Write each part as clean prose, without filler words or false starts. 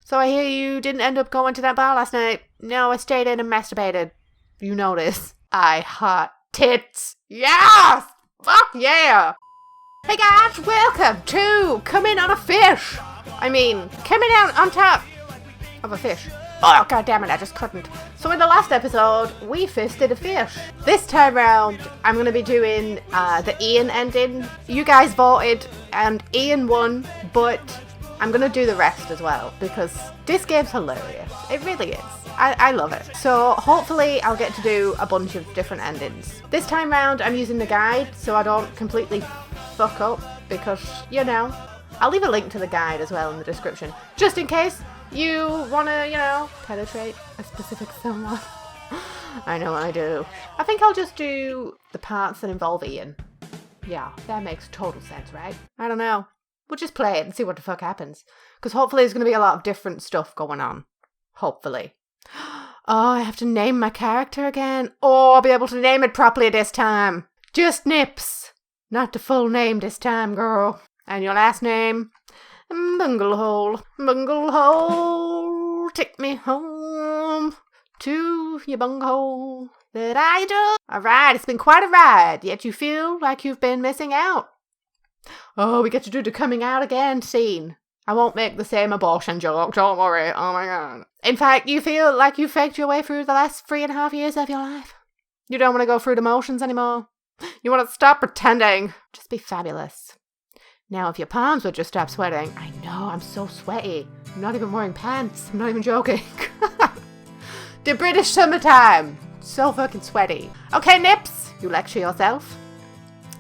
So I hear you didn't end up going to that bar last night. No, I stayed in and masturbated. You know this. I hot tits. Yes! Fuck yeah! Hey guys, welcome to Coming on a Fish. I mean, coming out on top of a fish. Oh, god damn it, I just couldn't. So in the last episode, we fisted a fish. This time round, I'm going to be doing the Ian ending. You guys voted, and Ian won, but I'm going to do the rest as well, because this game's hilarious. It really is. I love it. So hopefully I'll get to do a bunch of different endings. This time round, I'm using the guide, so I don't completely fuck up, because, you know, I'll leave a link to the guide as well in the description, just in case you want to, you know, penetrate a specific someone. I know I do. I think I'll just do the parts that involve Ian. Yeah, that makes total sense, right? I don't know. We'll just play it and see what the fuck happens. Because hopefully there's going to be a lot of different stuff going on. Hopefully. Oh, I have to name my character again. Oh, I'll be able to name it properly this time. Just Nips. Not the full name this time, girl. And your last name? Bunglehole. Bunglehole. Take me home to your bunghole that I do. Alright, it's been quite a ride, yet you feel like you've been missing out. Oh, we get to do the coming out again scene. I won't make the same abortion joke, don't worry. Oh my god. In fact, you feel like you faked your way through the last 3.5 years of your life. You don't want to go through the motions anymore. You want to stop pretending. Just be fabulous. Now, if your palms would just stop sweating. I know, I'm so sweaty. I'm not even wearing pants. I'm not even joking. The British summertime. So fucking sweaty. Okay, Nips, you lecture yourself.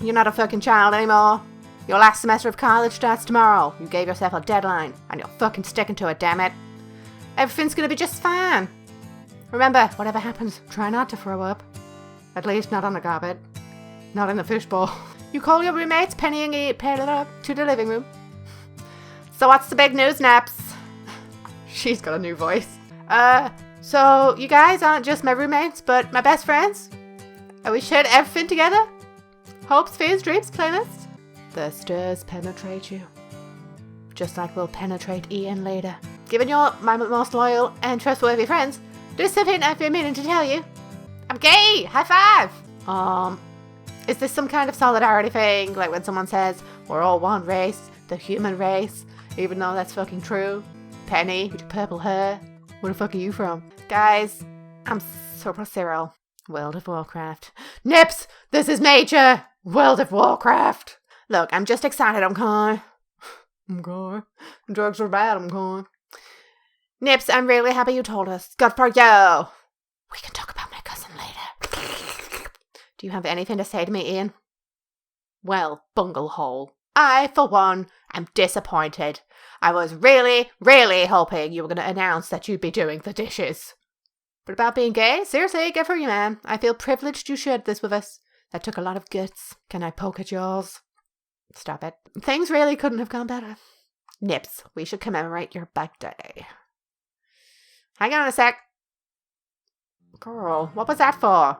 You're not a fucking child anymore. Your last semester of college starts tomorrow. You gave yourself a deadline, and you're fucking sticking to it, damn it. Everything's gonna be just fine. Remember, whatever happens, try not to throw up. At least not on the carpet. Not in the fishbowl. You call your roommates Penny and eat up to the living room. So what's the big news, Naps? She's got a new voice. So you guys aren't just my roommates, but my best friends? Are we sharing everything together? Hopes, fears, dreams, playlist? The stars penetrate you. Just like we'll penetrate Ian later. Given you're my most loyal and trustworthy friends, there's something I've been meaning to tell you. I'm gay! High five! Is this some kind of solidarity thing? Like when someone says, we're all one race, the human race, even though that's fucking true? Penny, with your purple hair, where the fuck are you from? Guys, I'm Super Cyril. World of Warcraft. Nips, this is major! World of Warcraft! Look, I'm just excited, okay? Okay. Drugs are bad, okay? Nips, I'm really happy you told us. Good for you! We can talk about my cousin later. Do you have anything to say to me, Ian? Well, bunglehole. I, for one, am disappointed. I was really, really hoping you were going to announce that you'd be doing the dishes. But about being gay? Seriously, good for you, man. I feel privileged you shared this with us. That took a lot of guts. Can I poke at yours? Stop it. Things really couldn't have gone better. Nips, we should commemorate your birthday. Hang on a sec. Girl, what was that for?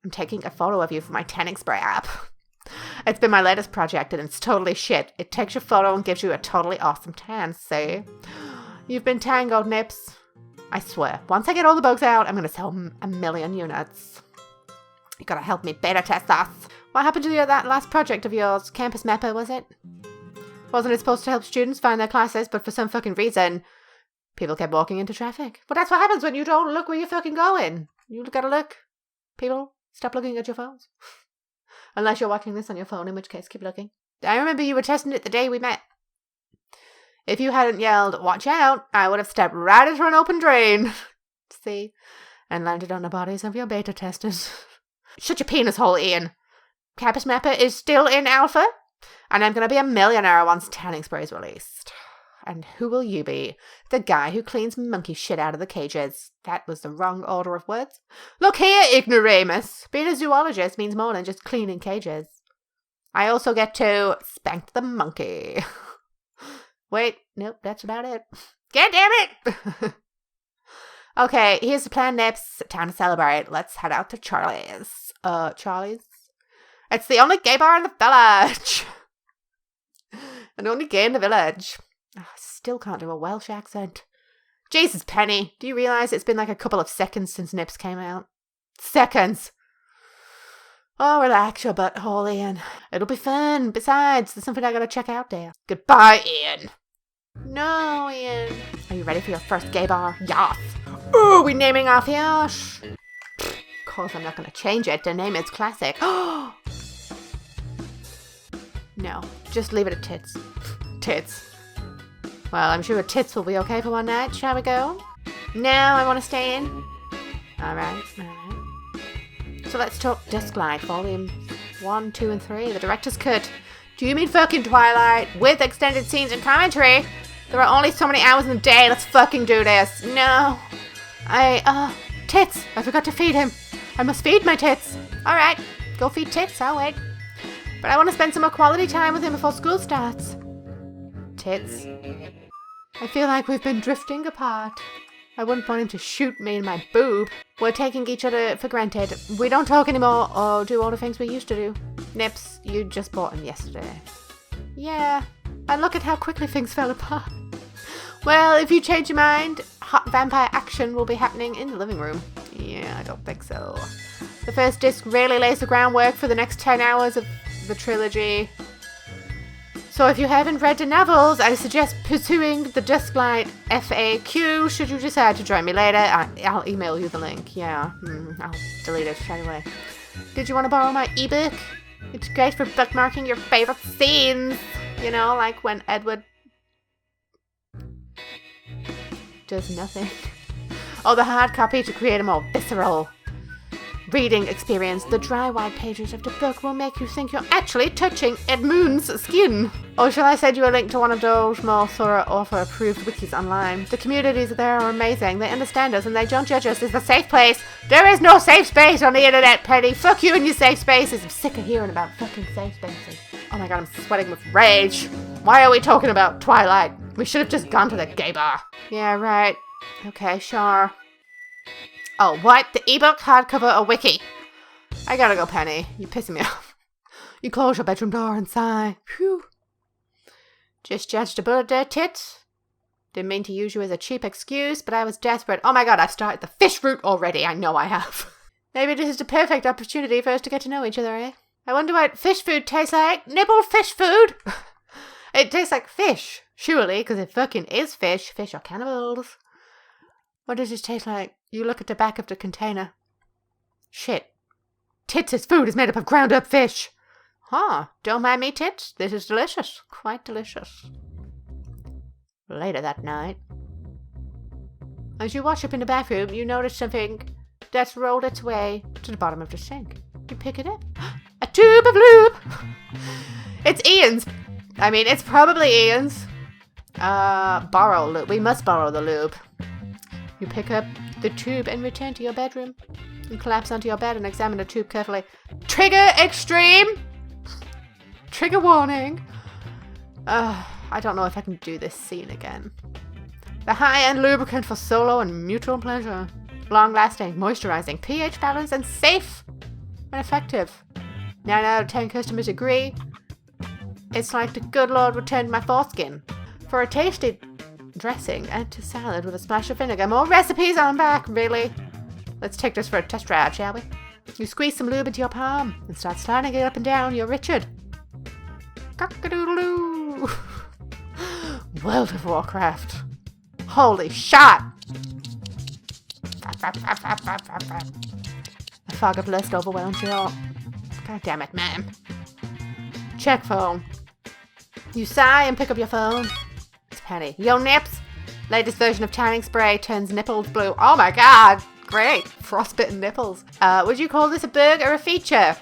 I'm taking a photo of you for my tanning spray app. It's been my latest project and it's totally shit. It takes your photo and gives you a totally awesome tan, see? You've been tangled, Nips. I swear, once I get all the bugs out, I'm going to sell 1 million units. You gotta help me beta test us. What happened to that last project of yours? Campus Mapper, was it? Wasn't it supposed to help students find their classes, but for some fucking reason, people kept walking into traffic? But that's what happens when you don't look where you're fucking going. You gotta look. People, stop looking at your phones. Unless you're watching this on your phone, in which case, keep looking. I remember you were testing it the day we met. If you hadn't yelled, watch out, I would have stepped right into an open drain. See? And landed on the bodies of your beta testers. Shut your penis hole, Ian. Campus Mapper is still in alpha, and I'm going to be a millionaire once tanning spray is released. And who will you be? The guy who cleans monkey shit out of the cages. That was the wrong order of words. Look here, ignoramus. Being a zoologist means more than just cleaning cages. I also get to spank the monkey. Wait, nope, that's about it. God damn it! Okay, here's the plan, Nips. Time to celebrate. Let's head out to Charlie's. Charlie's? It's the only gay bar in the village. And only gay in the village. I still can't do a Welsh accent. Jesus, Penny. Do you realise it's been like a couple of seconds since Nips came out? Seconds. Oh, relax your butthole, Ian. It'll be fun. Besides, there's something I gotta check out there. Goodbye, Ian. No, Ian. Are you ready for your first gay bar? Yes. Ooh, we naming our fish. Of course, I'm not gonna change it. The name is classic. No, just leave it at Tits. Tits. Well, I'm sure Tits will be okay for one night. Shall we go? No, I want to stay in. Alright. So let's talk Disclight, volume 1, 2, and 3. The director's cut. Do you mean fucking Twilight? With extended scenes and commentary? There are only so many hours in the day. Let's fucking do this. No. Tits. I forgot to feed him. I must feed my Tits. Alright. Go feed Tits. I'll wait. But I want to spend some more quality time with him before school starts. Tits. I feel like we've been drifting apart. I wouldn't want him to shoot me in my boob. We're taking each other for granted. We don't talk anymore or do all the things we used to do. Nips, you just bought him yesterday. Yeah, and look at how quickly things fell apart. Well, if you change your mind, hot vampire action will be happening in the living room. Yeah, I don't think so. The first disc really lays the groundwork for the next 10 hours of the trilogy. So if you haven't read the novels, I suggest pursuing the Disclight FAQ should you decide to join me later. I'll email you the link. Yeah, I'll delete it anyway. Did you want to borrow my ebook? It's great for bookmarking your favorite scenes. You know, like when Edward does nothing. Or the hard copy to create a more visceral reading experience. The dry white pages of the book will make you think you're actually touching Edmund's skin. Or shall I send you a link to one of those more thorough author-approved wikis online? The communities there are amazing. They understand us and they don't judge us. It's a safe place. There is no safe space on the internet, Penny. Fuck you and your safe spaces. I'm sick of hearing about fucking safe spaces. Oh my god, I'm sweating with rage. Why are we talking about Twilight? We should have just gone to the gay bar. Yeah, right. Okay, sure. Oh, what? The ebook, hardcover, or wiki? I gotta go, Penny. You're pissing me off. You close your bedroom door and sigh. Phew. Just judged a bullet there, Tits. Didn't mean to use you as a cheap excuse, but I was desperate. Oh my god, I've started the fish route already. I know I have. Maybe this is the perfect opportunity for us to get to know each other, eh? I wonder what fish food tastes like. Nibble fish food? It tastes like fish, surely, because it fucking is fish. Fish are cannibals. What does it taste like? You look at the back of the container. Shit. Tits' food is made up of ground up fish. Huh. Don't mind me, Tits. This is delicious. Quite delicious. Later that night. As you wash up in the bathroom, you notice something that's rolled its way to the bottom of the sink. You pick it up. A tube of lube! It's Ian's. I mean, it's probably Ian's. Borrow lube. We must borrow the lube. You pick up the tube and return to your bedroom. You collapse onto your bed and examine the tube carefully. Trigger extreme! Trigger warning. I don't know if I can do this scene again. The high-end lubricant for solo and mutual pleasure. Long-lasting, moisturizing, pH balanced, and safe and effective. 9 out of 10 customers agree. It's like the good Lord returned my foreskin. For a tasty dressing, add to salad with a splash of vinegar. More recipes on back, really. Let's take this for a test drive, shall we? You squeeze some lube into your palm and start sliding it up and down. You're Richard. Cock-a-doodle-doo. World of Warcraft. Holy shot! A fog of lust overwhelms you all. God damn it, man. Check phone. You sigh and pick up your phone. It's Penny. Yo, Nips. Latest version of tanning spray turns nipples blue. Oh my god. Great. Frostbitten nipples. Would you call this a bug or a feature?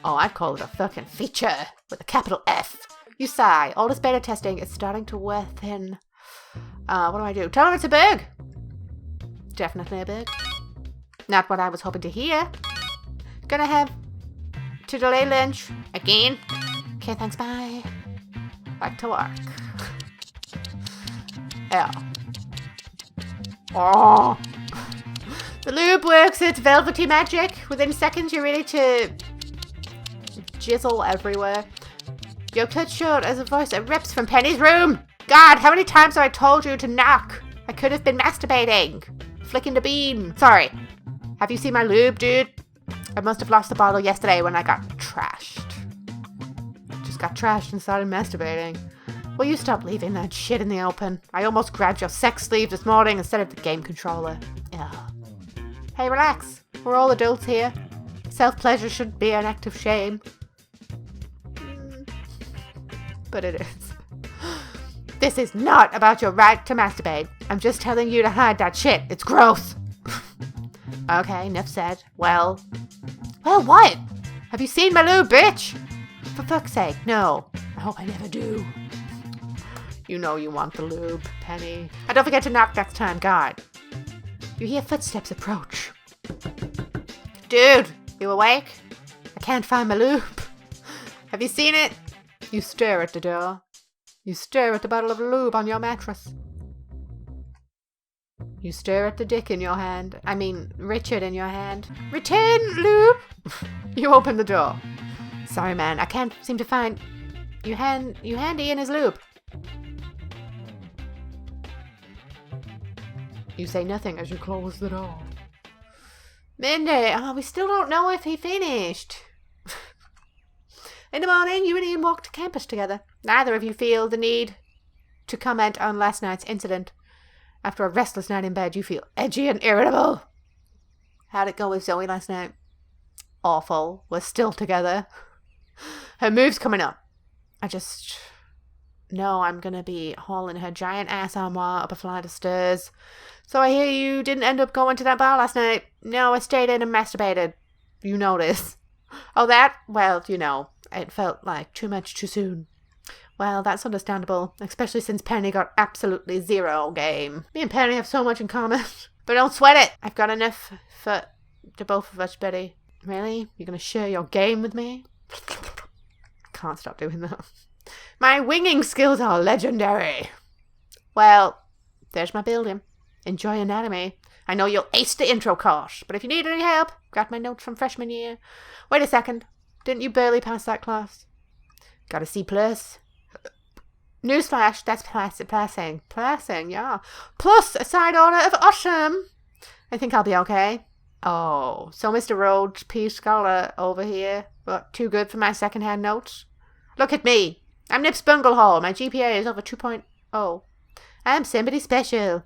Oh, I'd call it a fucking feature. With a capital F. You sigh. All this beta testing is starting to wear thin. What do I do? Tell him it's a bug. Definitely a bug. Not what I was hoping to hear. Gonna have to delay lunch. Again. Okay, thanks, bye. Back to work. Yeah. Oh. The lube works its velvety magic. Within seconds, you're ready to jizzle everywhere. You're cut short as a voice erupts from Penny's room. God, how many times have I told you to knock? I could have been masturbating. Flicking the bean. Sorry. Have you seen my lube, dude? I must have lost the bottle yesterday when I got trashed. Just got trashed and started masturbating. Will you stop leaving that shit in the open? I almost grabbed your sex sleeve this morning instead of the game controller. Ugh. Hey, relax. We're all adults here. Self-pleasure shouldn't be an act of shame. But it is. This is not about your right to masturbate. I'm just telling you to hide that shit. It's gross. Okay, enough said. Well, what? Have you seen my lube, bitch? For fuck's sake, no. I hope I never do. You know you want the lube, Penny. And don't forget to knock next time, God. You hear footsteps approach. Dude, you awake? I can't find my lube. Have you seen it? You stare at the door. You stare at the bottle of lube on your mattress. You stare at the dick in your hand. I mean, Richard in your hand. Return, lube! You open the door. Sorry, man, I can't seem to find... You hand Ian his lube. You say nothing as you close the door. Mindy, we still don't know if he finished. In the morning, you and Ian walk to campus together. Neither of you feel the need to comment on last night's incident. After a restless night in bed, you feel edgy and irritable. How'd it go with Zoe last night? Awful. We're still together. Her move's coming up. I just know I'm gonna be hauling her giant ass armoire up a flight of stairs. So I hear you didn't end up going to that bar last night. No, I stayed in and masturbated. You know this. Oh, that? Well, you know, it felt like too much too soon. Well, that's understandable, especially since Penny got absolutely zero game. Me and Penny have so much in common. But don't sweat it. I've got enough for the both of us, Betty. Really? You're going to share your game with me? Can't stop doing that. My winging skills are legendary. Well, there's my building. Enjoy anatomy. I know you'll ace the intro course, but if you need any help, got my notes from freshman year. Wait a second. Didn't you barely pass that class? Got a C+. Newsflash, that's passing. Passing, yeah. Plus a side order of awesome. I think I'll be okay. Oh, so Mr. Rhodes, P. Scholar over here. What, too good for my second-hand notes? Look at me. I'm Nips Bunglehole. My GPA is over 2.0. I'm somebody special.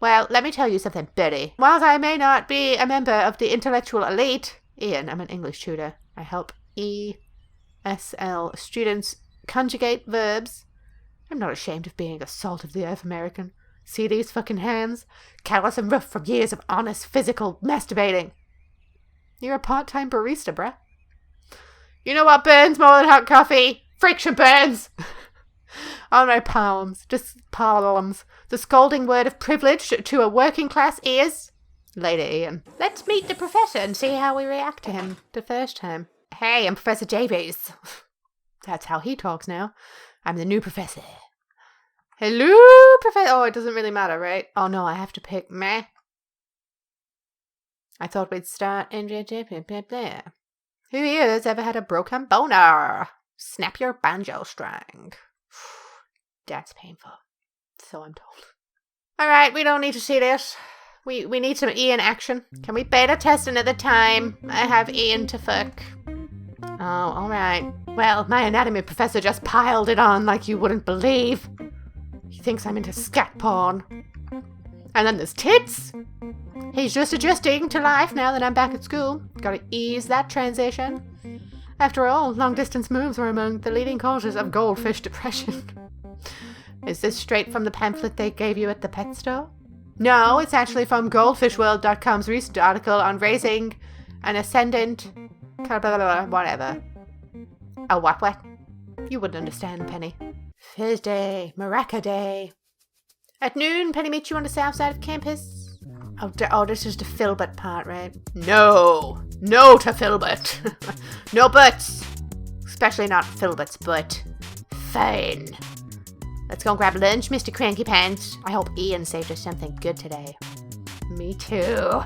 Well, let me tell you something, Betty. Whilst I may not be a member of the intellectual elite, Ian, I'm an English tutor. I help ESL students conjugate verbs. I'm not ashamed of being a salt of the earth American. See these fucking hands? Callous and rough from years of honest physical masturbating. You're a part-time barista, bruh. You know what burns more than hot coffee? Friction burns! On my palms, just palms. The scolding word of privilege to a working class is... Later, Ian. Let's meet the professor and see how we react to him the first time. Hey, I'm Professor Davies. That's how he talks now. I'm the new professor. Hello, professor. Oh, it doesn't really matter, right? Oh, no, I have to pick meh. I thought we'd start in... Who here has ever had a broken boner? Snap your banjo string. That's painful. So I'm told. Alright, we don't need to see this. We need some Ian action. Can we beta test another time? I have Ian to fuck. Oh, alright. Well, my anatomy professor just piled it on like you wouldn't believe. He thinks I'm into scat porn. And then there's tits. He's just adjusting to life now that I'm back at school. Gotta ease that transition. After all, long-distance moves are among the leading causes of goldfish depression. Is this straight from the pamphlet they gave you at the pet store? No, it's actually from goldfishworld.com's recent article on raising an ascendant... whatever. Oh, what? You wouldn't understand, Penny. Thursday, Maraca Day. At noon, Penny meets you on the south side of campus. Oh, this is the Filbert part, right? No to Filbert. No buts. Especially not Filbert's butt. Fine. Let's go grab lunch, Mr. Cranky Pants. I hope Ian saved us something good today. Me too.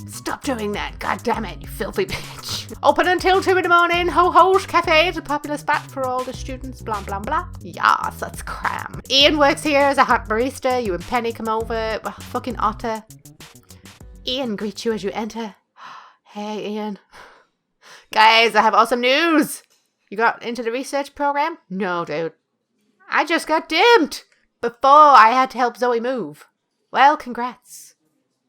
Stop doing that. God damn it, you filthy bitch. Open until 2 in the morning. Ho-Ho's Cafe is a popular spot for all the students. Blah, blah, blah. Yes, let's cram. Ian works here as a hot barista. You and Penny come over. Oh, fucking otter. Ian greets you as you enter. Hey, Ian. Guys, I have awesome news. You got into the research program? No, dude. I just got dimped before I had to help Zoe move. Well, congrats.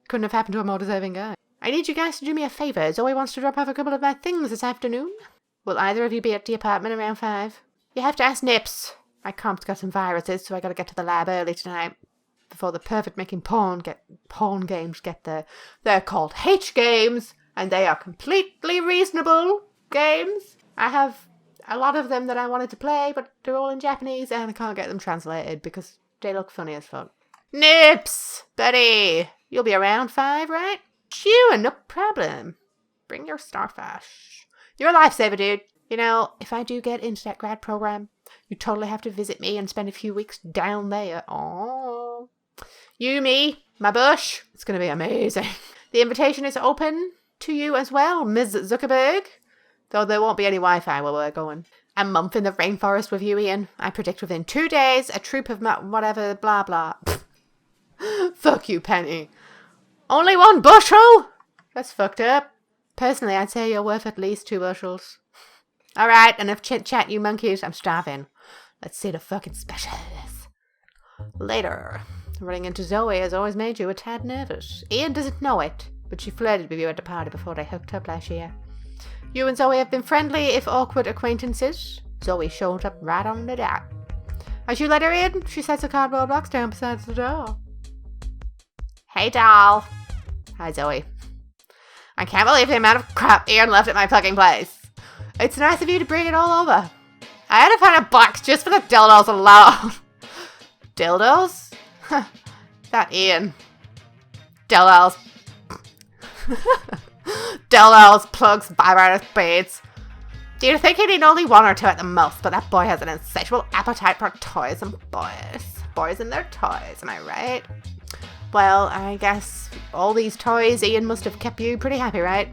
Couldn't have happened to a more deserving guy. I need you guys to do me a favor. Zoe wants to drop off a couple of my things this afternoon. Will either of you be at the apartment around 5? You have to ask Nips. My comp's got some viruses, so I gotta get to the lab early tonight. Before the perfect making porn games get there. They're called H games, and they are completely reasonable games. I have a lot of them that I wanted to play, but they're all in Japanese, and I can't get them translated because they look funny as fuck. Nips! Buddy! You'll be around 5, right? Sure, no problem. Bring your starfish. You're a lifesaver, dude. You know, if I do get into that grad program, you totally have to visit me and spend a few weeks down there. Oh, you, me, my bush. It's going to be amazing. The invitation is open to you as well, Ms. Zuckerberg. Though there won't be any Wi-Fi while we're going. A month in the rainforest with you, Ian. I predict within 2 days, a troop of whatever, blah, blah. Fuck you, Penny. Only 1 bushel? That's fucked up. Personally, I'd say you're worth at least 2 bushels. Alright, enough chit-chat, you monkeys. I'm starving. Let's see the fucking specials. Later. Running into Zoe has always made you a tad nervous. Ian doesn't know it, but she flirted with you at the party before they hooked up last year. You and Zoe have been friendly, if awkward, acquaintances. Zoe showed up right on the dot. As you let her in, she sets a cardboard box down beside the door. Hey, doll. Hi, Zoe. I can't believe the amount of crap Ian left at my fucking place. It's nice of you to bring it all over. I had to find a box just for the dildos alone. Dildos? That Ian. Dildos. Dildos, plugs, vibrator spades. Do you think he'd need only 1 or 2 at the most? But that boy has an insatiable appetite for toys and boys. Boys and their toys, am I right? Well, I guess all these toys Ian must have kept you pretty happy, right?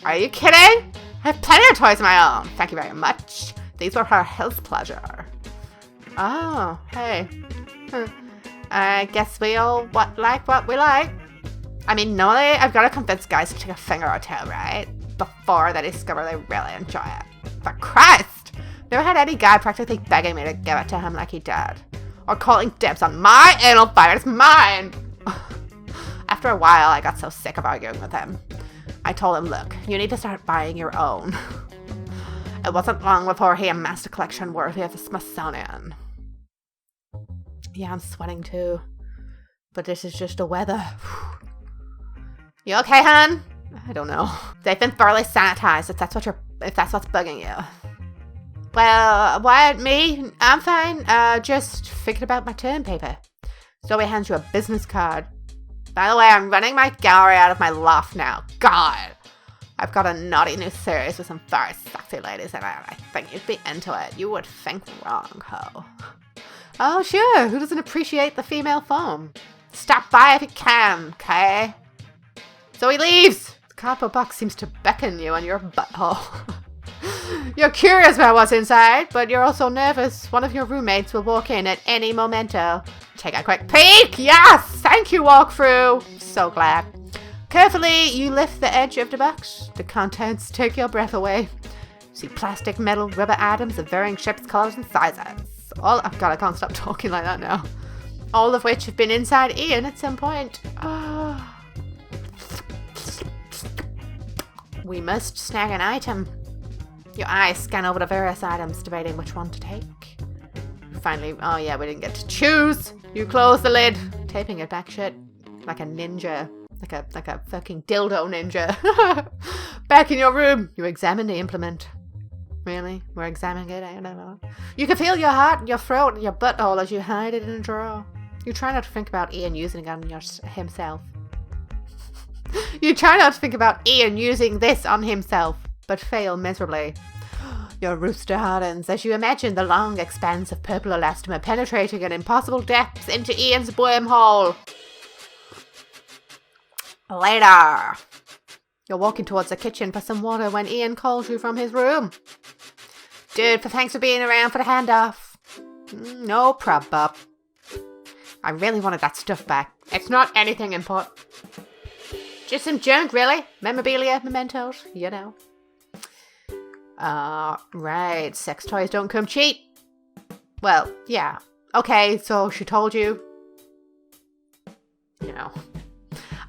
Are you kidding? I have plenty of toys of my own. Thank you very much. These were for his pleasure. Oh, hey. I guess we all like what we like. I mean, normally I've got to convince guys to take a finger or 2, right? Before they discover they really enjoy it. For Christ! Never had any guy practically begging me to give it to him like he did. Or calling dibs on my anal fire. It's mine! After a while, I got so sick of arguing with him. I told him, look, you need to start buying your own. It wasn't long before he amassed a collection worthy of the Smithsonian. Yeah, I'm sweating too. But this is just the weather. You okay, hon? I don't know. They've been thoroughly sanitized if that's what's bugging you. Well, what, me? I'm fine. Just thinking about my term paper. Zoe hands you a business card. By the way, I'm running my gallery out of my loft now. God! I've got a naughty new series with some very sexy ladies in it. I think you'd be into it. You would think wrong, ho. Oh, sure. Who doesn't appreciate the female form? Stop by if you can, okay? Zoe leaves! The cardboard box seems to beckon you on your butthole. You're curious about what's inside, but you're also nervous. One of your roommates will walk in at any momento. Take a quick peek! Yes! Thank you, walkthrough! So glad. Carefully, you lift the edge of the box. The contents take your breath away. See plastic, metal, rubber items of varying shapes, colors, and sizes. Oh God, I can't stop talking like that now. All of which have been inside Ian at some point. We must snag an item. Your eyes scan over the various items, debating which one to take. Finally, oh yeah, we didn't get to choose. You close the lid, taping it back shut like a ninja, like a fucking dildo ninja. Back in your room, you examine the implement. Really? We're examining it? I don't know. You can feel your heart, your throat, and your butthole as you hide it in a drawer. You try not to think about Ian using it on himself. You try not to think about Ian using this on himself, but fail miserably. Your rooster hardens as you imagine the long expanse of purple elastomer penetrating an impossible depths into Ian's wormhole. Later. You're walking towards the kitchen for some water when Ian calls you from his room. Dude, thanks for being around for the handoff. No problem. I really wanted that stuff back. It's not anything important. Just some junk, really. Memorabilia, mementos, you know. Right. Sex toys don't come cheap. Well, yeah. Okay, so she told you. You know.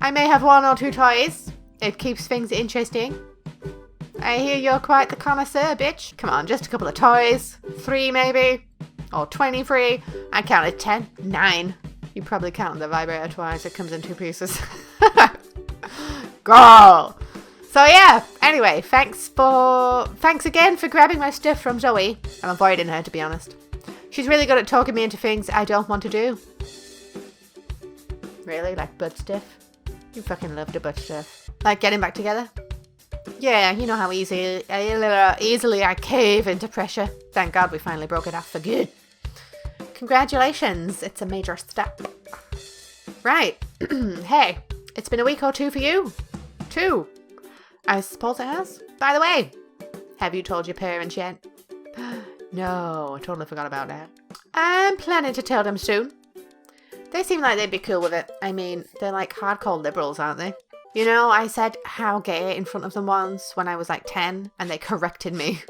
I may have 1 or 2 toys. It keeps things interesting. I hear you're quite the connoisseur, bitch. Come on, just a couple of toys. 3 maybe. Or 23. I counted 10. 9. You probably count the vibrator twice. It comes in 2 pieces. Girl. So yeah, anyway, thanks again for grabbing my stuff from Zoe. I'm avoiding her, to be honest. She's really good at talking me into things I don't want to do. Really? Like butt stuff? You fucking love the butt stuff. Like getting back together? Yeah, you know how easily I cave into pressure. Thank God we finally broke it off for good. Congratulations, it's a major step. Right. Hey, it's been a week or 2 for you. 2. I suppose it has. By the way, have you told your parents yet? No, I totally forgot about that. I'm planning to tell them soon. They seem like they'd be cool with it. I mean, they're like hardcore liberals, aren't they? You know, I said how gay in front of them once when I was like 10, and they corrected me.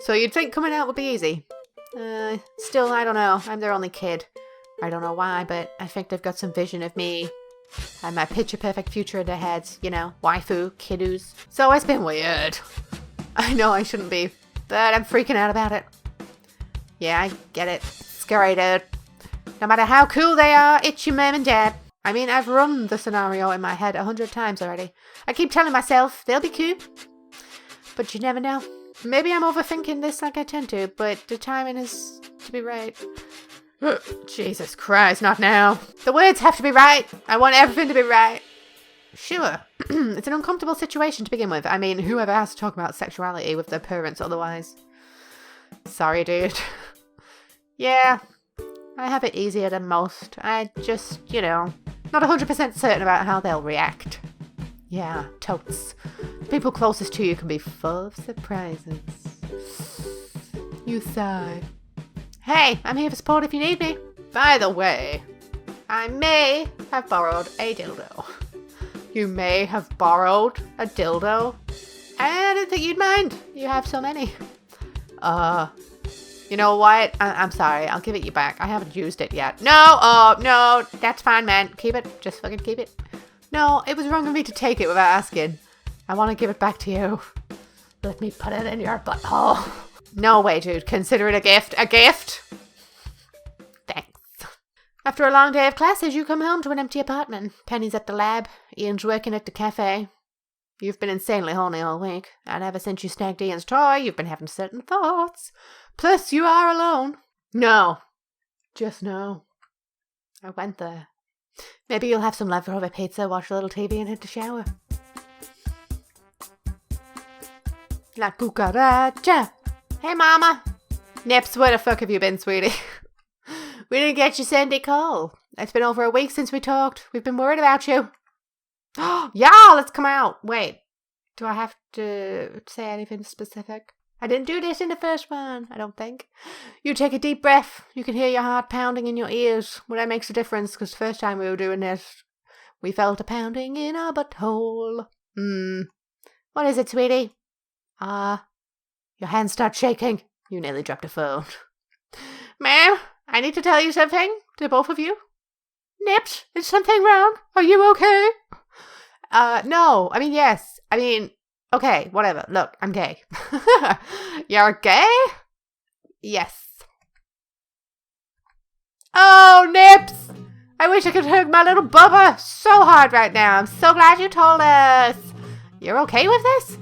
So you'd think coming out would be easy. Still, I don't know. I'm their only kid. I don't know why, but I think they've got some vision of me and my picture-perfect future in their heads. You know, waifu, kiddos. So it's been weird. I know I shouldn't be, but I'm freaking out about it. Yeah, I get it. Scary, dude. No matter how cool they are, it's your mum and dad. I mean, I've run the scenario in my head 100 times already. I keep telling myself they'll be cool. But you never know. Maybe I'm overthinking this like I tend to, but the timing is to be right. Jesus Christ, not now. The words have to be right. I want everything to be right. Sure. It's an uncomfortable situation to begin with. I mean, whoever has to talk about sexuality with their parents otherwise. Sorry, dude. Yeah, I have it easier than most. I just, you know, not 100% certain about how they'll react. Yeah, totes. The people closest to you can be full of surprises. You sigh. Hey, I'm here for support if you need me. By the way, I may have borrowed a dildo. You may have borrowed a dildo? I didn't think you'd mind. You have so many. You know what? I'm sorry. I'll give it you back. I haven't used it yet. No, no. That's fine, man. Keep it. Just fucking keep it. No, it was wrong of me to take it without asking. I want to give it back to you. Let me put it in your butthole. No way, dude. Consider it a gift. A gift? Thanks. After a long day of classes, you come home to an empty apartment. Penny's at the lab. Ian's working at the cafe. You've been insanely horny all week. And ever since you snagged Ian's toy, you've been having certain thoughts. Plus, you are alone. No. Just no. I went there. Maybe you'll have some leftover pizza, watch a little TV, and hit the shower. La cucaracha. Hey, Mama. Nips, where the fuck have you been, sweetie? We didn't get your Sunday call. It's been over a week since we talked. We've been worried about you. Yeah, let's come out. Wait, do I have to say anything specific? I didn't do this in the first one, I don't think. You take a deep breath. You can hear your heart pounding in your ears. Well, that makes a difference, because the first time we were doing this, we felt a pounding in our butthole. What is it, sweetie? Your hands start shaking. You nearly dropped a phone. Ma'am, I need to tell you something to both of you. Nips, is something wrong? Are you okay? No. I mean, yes. I mean, okay, whatever. Look, I'm gay. You're gay? Yes. Oh, Nips! I wish I could hug my little Bubba so hard right now. I'm so glad you told us. You're okay with this?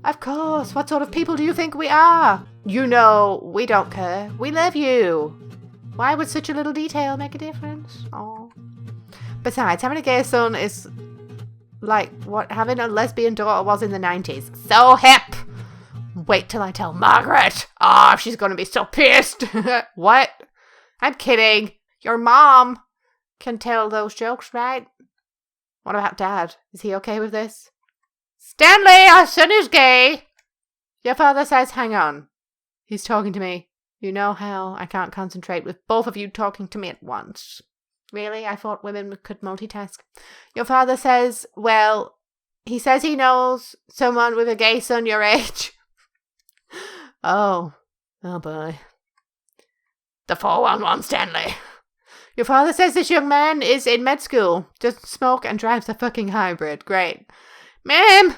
Of course. What sort of people do you think we are? You know, we don't care. We love you. Why would such a little detail make a difference? Oh. Besides, having a gay son is like what having a lesbian daughter was in the 90s. So hip! Wait till I tell Margaret. Oh, she's gonna be so pissed. What? I'm kidding. Your mom can tell those jokes, right? What about Dad? Is he okay with this? Stanley, our son is gay. Your father says, hang on. He's talking to me. You know how I can't concentrate with both of you talking to me at once. Really? I thought women could multitask. Your father says, well, he says he knows someone with a gay son your age. Oh boy. The 411, Stanley. Your father says this young man is in med school, doesn't smoke and drives a fucking hybrid. Great. Ma'am,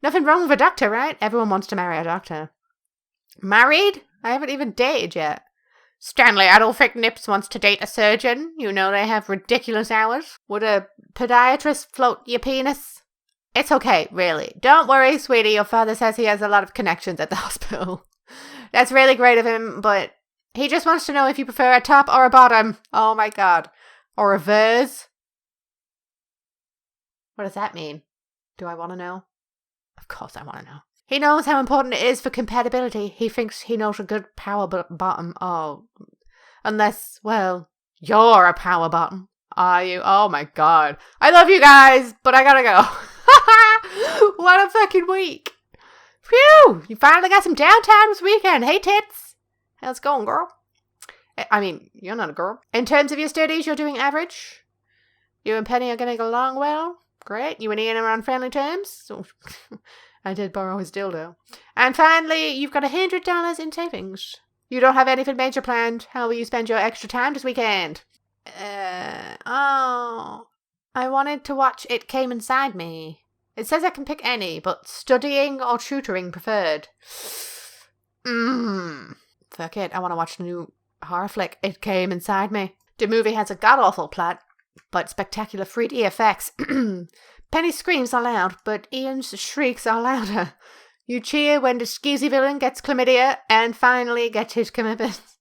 nothing wrong with a doctor, right? Everyone wants to marry a doctor. Married? I haven't even dated yet. Stanley, I don't think Nips wants to date a surgeon. You know they have ridiculous hours. Would a podiatrist float your penis? It's okay, really. Don't worry, sweetie. Your father says he has a lot of connections at the hospital. That's really great of him, but he just wants to know if you prefer a top or a bottom. Oh my god. Or a verse. What does that mean? Do I want to know? Of course I want to know. He knows how important it is for compatibility. He thinks he knows a good power bottom. Oh. Unless, well, you're a power bottom. Are you? Oh my god. I love you guys, but I gotta go. What a fucking week. Phew! You finally got some downtime this weekend. Hey, tits. How's it going, girl? I mean, you're not a girl. In terms of your studies, you're doing average. You and Penny are getting along well. Great. You and Ian are on friendly terms. I did borrow his dildo. And finally, you've got $100 in savings. You don't have anything major planned. How will you spend your extra time this weekend? I wanted to watch It Came Inside Me. It says I can pick any, but studying or tutoring preferred. Fuck it. I want to watch the new horror flick, It Came Inside Me. The movie has a god-awful plot, but spectacular 3D effects. Penny's screams are loud, but Ian's shrieks are louder. You cheer when the skeezy villain gets chlamydia and finally gets his comeuppance.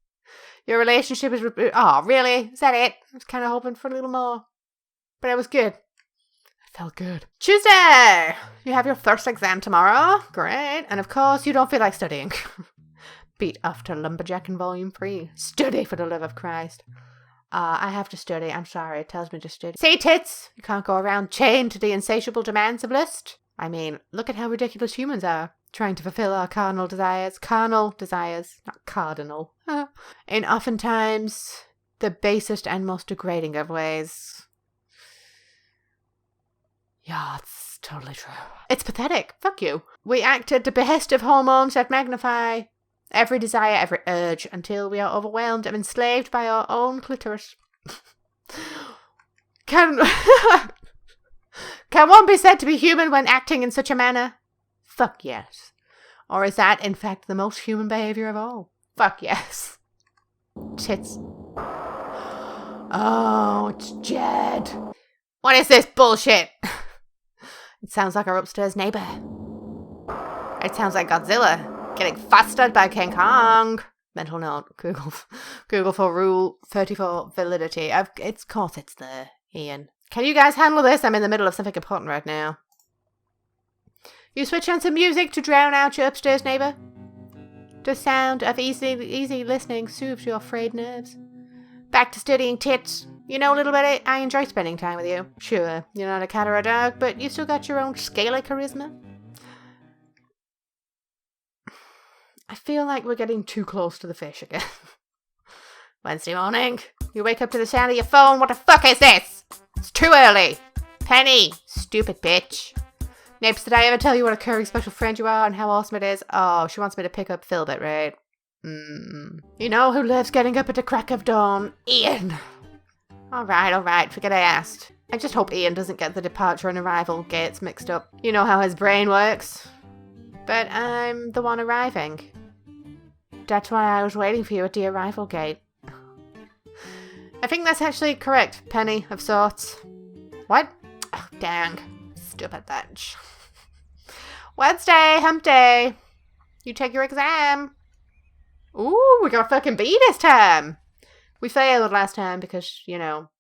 Your relationship is... Oh, really? Is that it? I was kind of hoping for a little more. But it was good. It felt good. Tuesday! You have your first exam tomorrow. Great. And of course, you don't feel like studying. Beat after Lumberjack in Volume 3. Study for the love of Christ. I have to study. I'm sorry. It tells me to study. See, tits! You can't go around chained to the insatiable demands of lust. I mean, look at how ridiculous humans are. Trying to fulfill our carnal desires. Carnal desires. Not cardinal. In oftentimes the basest and most degrading of ways. Yeah, it's totally true. It's pathetic. Fuck you. We act at the behest of hormones that magnify every desire, every urge, until we are overwhelmed and enslaved by our own clitoris. Can one be said to be human when acting in such a manner? Fuck yes. Or is that, in fact, the most human behavior of all? Fuck yes. Tits. Oh, it's Jed. What is this bullshit? It sounds like our upstairs neighbor. It sounds like Godzilla. Getting fostered by King Kong. Mental note. Google for Rule 34 validity. Of course it's there, Ian. Can you guys handle this? I'm in the middle of something important right now. You switch on some music to drown out your upstairs neighbor. The sound of easy listening soothes your frayed nerves. Back to studying, tits. You know, little bitty, I enjoy spending time with you. Sure, you're not a cat or a dog, but you still got your own scaly charisma. I feel like we're getting too close to the fish again. Wednesday morning. You wake up to the sound of your phone. What the fuck is this? It's too early. Penny. Stupid bitch. Nips, did I ever tell you what a curry special friend you are and how awesome it is? Oh, she wants me to pick up Philbit, right? You know who loves getting up at the crack of dawn? Ian. Alright. Forget I asked. I just hope Ian doesn't get the departure and arrival gates mixed up. You know how his brain works. But I'm the one arriving. That's why I was waiting for you at the arrival gate. I think that's actually correct, Penny, of sorts. What? Oh, dang. Stupid bitch. Wednesday, hump day. You take your exam. Ooh, we got a fucking B this time. We failed last time because, you know,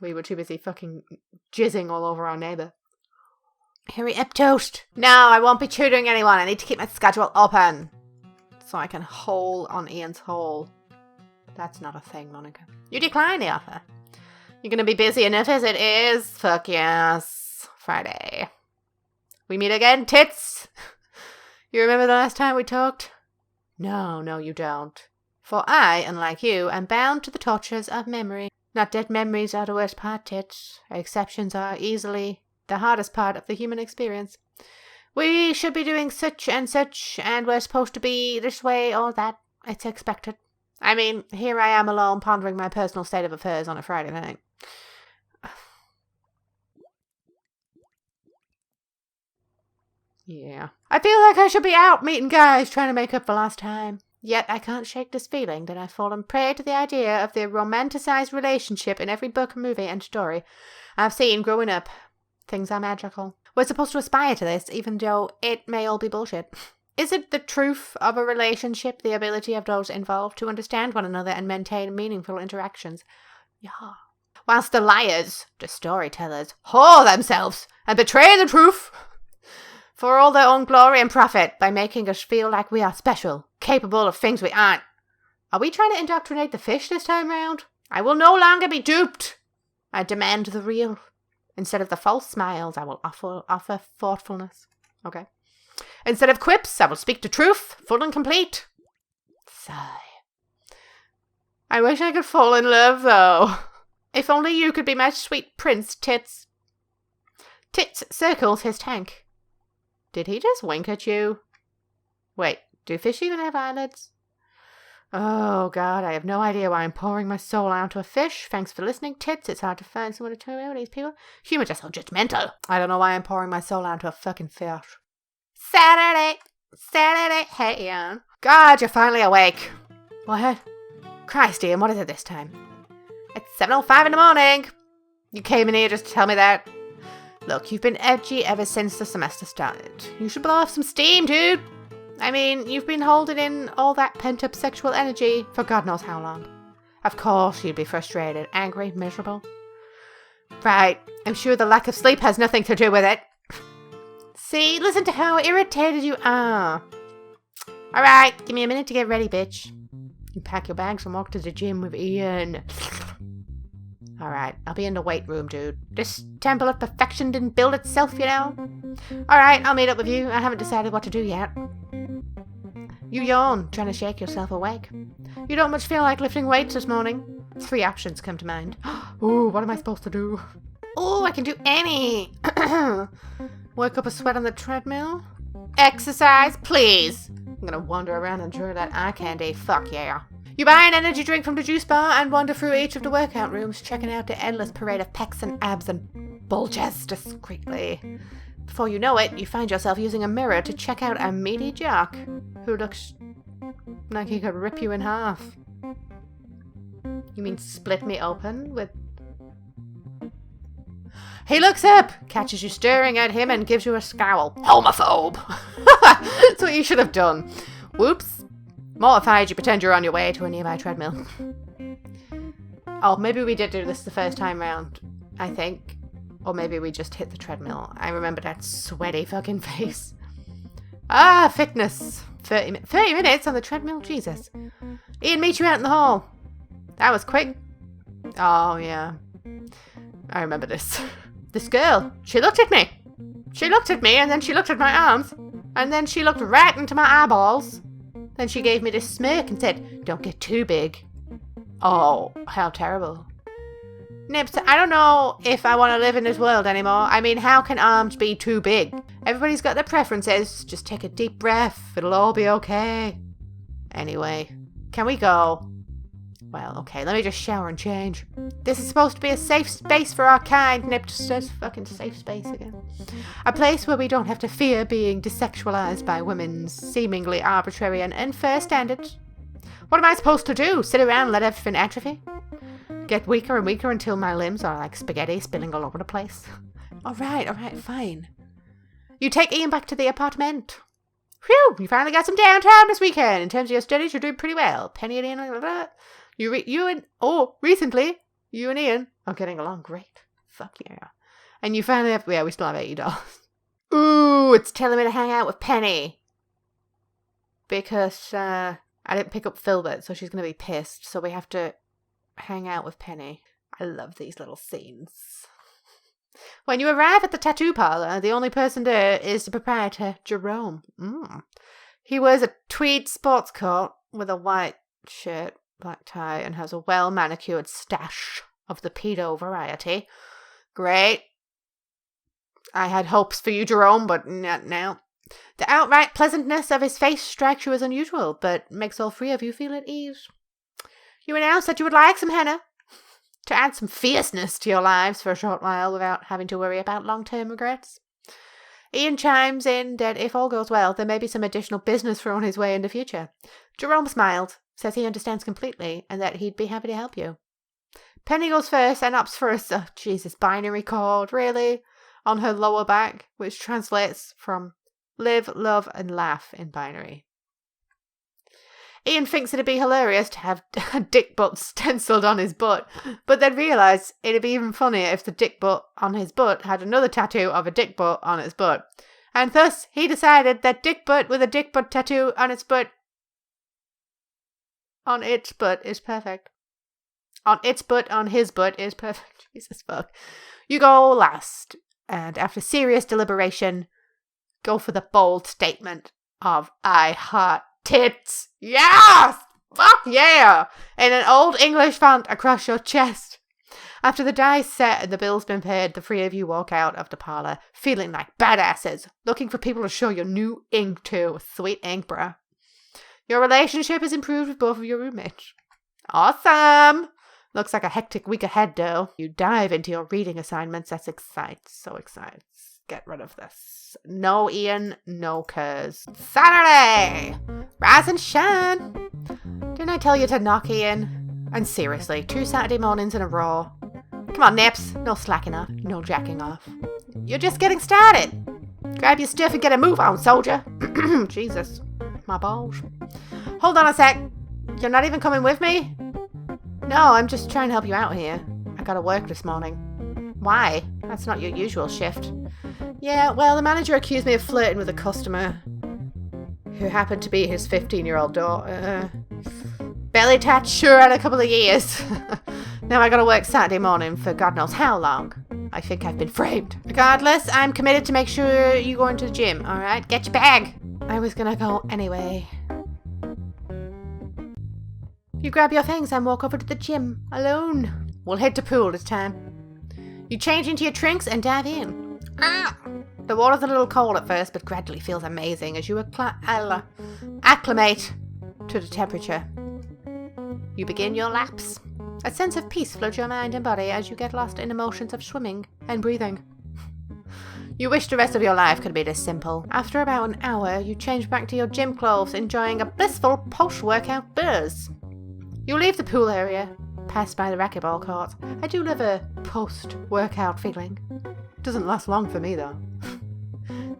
we were too busy fucking jizzing all over our neighbour. Hurry up, toast. No, I won't be tutoring anyone. I need to keep my schedule open. So I can hole on Ian's hole. That's not a thing, Monica. You decline the offer. You're going to be busy enough as it is. Fuck yes. Friday. We meet again, tits! You remember the last time we talked? No, you don't. For I, unlike you, am bound to the tortures of memory. Not dead memories are the worst part, tits. Exceptions are easily the hardest part of the human experience. We should be doing such, and we're supposed to be this way or that. It's expected. I mean, here I am alone pondering my personal state of affairs on a Friday night. Yeah. I feel like I should be out meeting guys trying to make up for lost time. Yet I can't shake this feeling that I've fallen prey to the idea of the romanticized relationship in every book, movie, and story I've seen growing up. Things are magical. We're supposed to aspire to this, even though it may all be bullshit. Is it the truth of a relationship, the ability of those involved to understand one another and maintain meaningful interactions? Yeah. Whilst the liars, the storytellers, whore themselves and betray the truth for all their own glory and profit by making us feel like we are special, capable of things we aren't. Are we trying to indoctrinate the fish this time round? I will no longer be duped. I demand the real. Instead of the false smiles, I will offer thoughtfulness. Okay. Instead of quips, I will speak the truth, full and complete. Sigh. I wish I could fall in love, though. If only you could be my sweet prince, Tits. Tits circles his tank. Did he just wink at you? Wait, do fish even have eyelids? Oh, God, I have no idea why I'm pouring my soul out to a fish. Thanks for listening, Tits. It's hard to find someone to turn around these people. Humans are so judgmental. I don't know why I'm pouring my soul out to a fucking fish. Saturday, hey, Ian. God, you're finally awake. What? Christ, Ian, what is it this time? It's 7:05 in the morning. You came in here just to tell me that. Look, you've been edgy ever since the semester started. You should blow off some steam, dude. I mean, you've been holding in all that pent-up sexual energy for God knows how long. Of course you'd be frustrated, angry, miserable. Right, I'm sure the lack of sleep has nothing to do with it. See, listen to how irritated you are. Alright, give me a minute to get ready, bitch. You pack your bags and walk to the gym with Ian. Alright, I'll be in the weight room, dude. This temple of perfection didn't build itself, you know? Alright, I'll meet up with you. I haven't decided what to do yet. You yawn, trying to shake yourself awake. You don't much feel like lifting weights this morning. 3 options come to mind. Ooh, what am I supposed to do? Ooh, I can do any. Work up a sweat on the treadmill. Exercise, please. I'm gonna wander around and enjoy that eye candy. Fuck yeah. You buy an energy drink from the juice bar and wander through each of the workout rooms, checking out the endless parade of pecs and abs and bulges discreetly. Before you know it, you find yourself using a mirror to check out a meaty jock who looks like he could rip you in half. You mean split me open with... He looks up, catches you staring at him, and gives you a scowl. Homophobe! That's what you should have done. Whoops. Mortified, you pretend you're on your way to a nearby treadmill. Oh, maybe we did do this the first time round, I think. Or maybe we just hit the treadmill. I remember that sweaty fucking face. Ah, fitness. 30 minutes on the treadmill? Jesus. Ian, meet you out in the hall. That was quick. Oh, yeah. I remember this. This girl, she looked at me. She looked at me, and then she looked at my arms. And then she looked right into my eyeballs. Then she gave me this smirk and said, "Don't get too big." Oh, how terrible. Nips, I don't know if I want to live in this world anymore. I mean, how can arms be too big? Everybody's got their preferences. Just take a deep breath. It'll all be okay. Anyway, can we go? Well, okay, let me just shower and change. This is supposed to be a safe space for our kind. Nip just says fucking safe space again. A place where we don't have to fear being desexualized by women's seemingly arbitrary and unfair standards. What am I supposed to do? Sit around and let everything atrophy? Get weaker and weaker until my limbs are like spaghetti spilling all over the place? Alright, fine. You take Ian back to the apartment. Phew, you finally got some downtime this weekend. In terms of your studies, you're doing pretty well. Penny and Ian, recently, you and Ian are getting along great. Fuck yeah. And you finally have, we still have $80. Ooh, it's telling me to hang out with Penny. Because, I didn't pick up Filbert, so she's going to be pissed. So we have to hang out with Penny. I love these little scenes. When you arrive at the tattoo parlor, the only person there is the proprietor, Jerome. He wears a tweed sports coat with a white shirt, black tie, and has a well-manicured stash of the pedo variety. Great. I had hopes for you, Jerome, but not now. The outright pleasantness of his face strikes you as unusual, but makes all three of you feel at ease. You announce that you would like some henna to add some fierceness to your lives for a short while without having to worry about long-term regrets. Ian chimes in that if all goes well, there may be some additional business thrown his way in the future. Jerome smiled, says he understands completely, and that he'd be happy to help you. Penny goes first and opts for a binary chord, really, on her lower back, which translates from live, love, and laugh in binary. Ian thinks it'd be hilarious to have a dick butt stenciled on his butt, but then realised it'd be even funnier if the dick butt on his butt had another tattoo of a dick butt on its butt. And thus, he decided that dick butt with a dick butt tattoo on its butt is perfect. On its butt, on his butt is perfect. Jesus fuck. You go last, and after serious deliberation, go for the bold statement of I heart tits. Yes! Fuck yeah! In an old English font across your chest. After the die's set and the bill's been paid, the three of you walk out of the parlour, feeling like badasses, looking for people to show your new ink to. Sweet ink, bruh. Your relationship is improved with both of your roommates. Awesome! Looks like a hectic week ahead, though. You dive into your reading assignments. That's so excited. Get rid of this. No Ian, no cuz. Saturday! Rise and shine! Didn't I tell you to knock, Ian? And seriously, 2 Saturday mornings in a row. Come on, Nips. No slacking off. No jacking off. You're just getting started. Grab your stuff and get a move on, soldier. Jesus. My balls. Hold on a sec. You're not even coming with me? No, I'm just trying to help you out here. I gotta work this morning. Why? That's not your usual shift. Yeah, well, the manager accused me of flirting with a customer who happened to be his 15-year-old daughter. Belly tat sure had a couple of years. Now I gotta work Saturday morning for God knows how long. I think I've been framed. Regardless, I'm committed to make sure you go into the gym, alright? Get your bag! I was gonna go anyway. You grab your things and walk over to the gym, alone. We'll hit the pool this time. You change into your trinks and dive in. The water's a little cold at first, but gradually feels amazing as you acclimate to the temperature. You begin your laps. A sense of peace floods your mind and body as you get lost in emotions of swimming and breathing. You wish the rest of your life could be this simple. After about an hour, you change back to your gym clothes, enjoying a blissful post-workout buzz. You leave the pool area, pass by the racquetball court. I do love a post-workout feeling. Doesn't last long for me, though.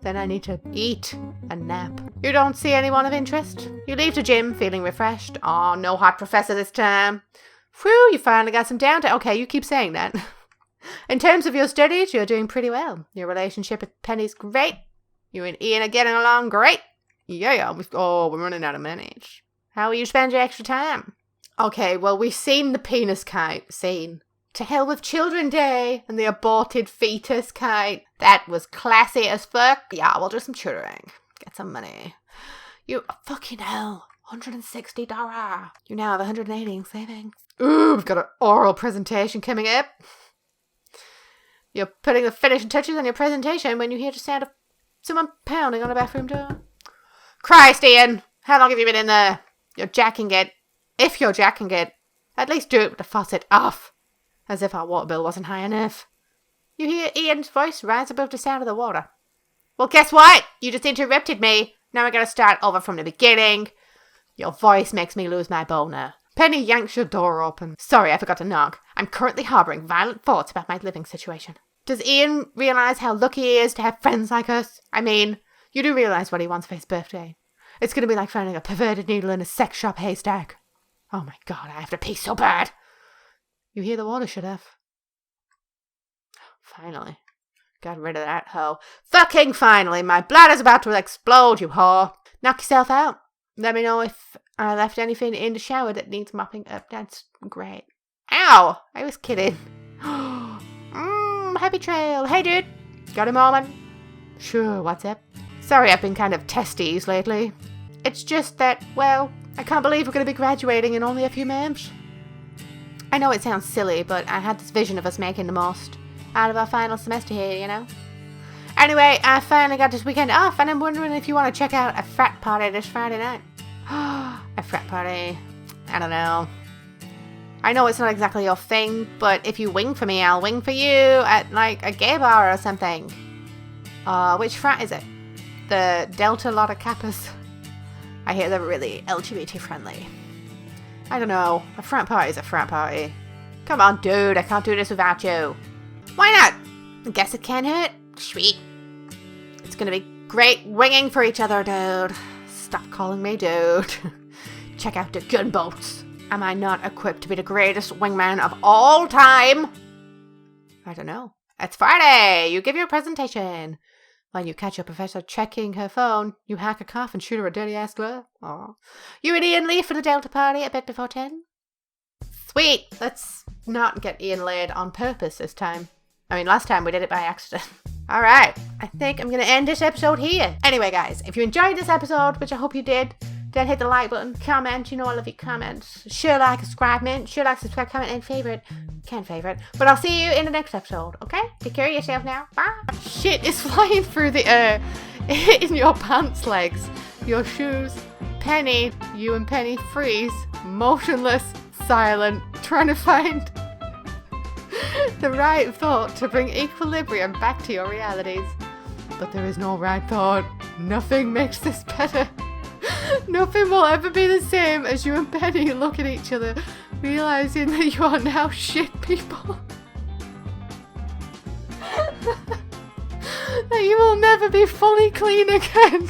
Then I need to eat and nap. You don't see anyone of interest. You leave the gym feeling refreshed. Oh, no hot professor this time. Whew, you finally got some downtime. Okay, you keep saying that. In terms of your studies, you're doing pretty well. Your relationship with Penny's great. You and Ian are getting along great. Yeah, we're running out of minutes. How will you spend your extra time? Okay, well, we've seen the penis kite scene. To hell with Children Day and the aborted fetus kite. That was classy as fuck. Yeah, we'll do some tutoring. Get some money. You fucking hell. $160. You now have $180 in savings. Ooh, we've got an oral presentation coming up. You're putting the finishing touches on your presentation when you hear the sound of someone pounding on a bathroom door. Christ, Ian! How long have you been in there? You're jacking it. If you're jacking it, at least do it with the faucet off. As if our water bill wasn't high enough. You hear Ian's voice rise above the sound of the water. Well, guess what? You just interrupted me. Now I gotta start over from the beginning. Your voice makes me lose my boner. Penny yanks your door open. Sorry, I forgot to knock. I'm currently harbouring violent thoughts about my living situation. Does Ian realise how lucky he is to have friends like us? I mean, you do realise what he wants for his birthday. It's going to be like finding a perverted needle in a sex shop haystack. Oh my god, I have to pee so bad. You hear the water shut off. Finally. Got rid of that hoe. Fucking finally! My bladder's about to explode, you whore. Knock yourself out. Let me know if I left anything in the shower that needs mopping up. That's great. Ow! I was kidding. happy trail. Hey, dude. Got a moment? Sure, what's up? Sorry, I've been kind of testies lately. It's just that, well, I can't believe we're going to be graduating in only a few months. I know it sounds silly, but I had this vision of us making the most out of our final semester here, you know? Anyway, I finally got this weekend off, and I'm wondering if you want to check out a frat party this Friday night. A frat party. I don't know. I know it's not exactly your thing, but if you wing for me, I'll wing for you at, like, a gay bar or something. Which frat is it? The Delta Lotta Kappas? I hear they're really LGBT friendly. I don't know. A frat party's a frat party. Come on, dude. I can't do this without you. Why not? I guess it can't hurt. Sweet. It's gonna be great winging for each other, dude. Stop calling me dude. Check out the gunboats. Am I not equipped to be the greatest wingman of all time? I don't know. It's Friday. You give your presentation. When you catch your professor checking her phone, you hack a cough and shoot her a dirty-ass glove. Aw. You and Ian leave for the Delta party a bit before 10? Sweet. Let's not get Ian laid on purpose this time. I mean, last time we did it by accident. Alright. I think I'm going to end this episode here. Anyway, guys, if you enjoyed this episode, which I hope you did, then hit the like button, comment, you know I love your comments. Share, like, subscribe, comment, and favorite. Can't favorite. But I'll see you in the next episode, okay? Take care of yourself now. Bye. Shit is flying through the air in your pants legs, your shoes. Penny, you and Penny freeze, motionless, silent, trying to find the right thought to bring equilibrium back to your realities. But there is no right thought. Nothing makes this better. Nothing will ever be the same as you and Penny look at each other, realizing that you are now shit people. That you will never be fully clean again.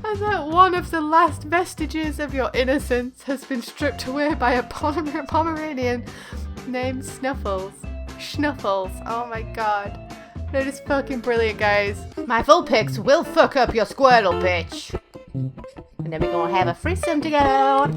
And that one of the last vestiges of your innocence has been stripped away by a Pomeranian named Snuffles. Schnuffles. Oh my god. That is fucking brilliant, guys. My full pics will fuck up your Squirtle, bitch. And then we're gonna have a threesome together.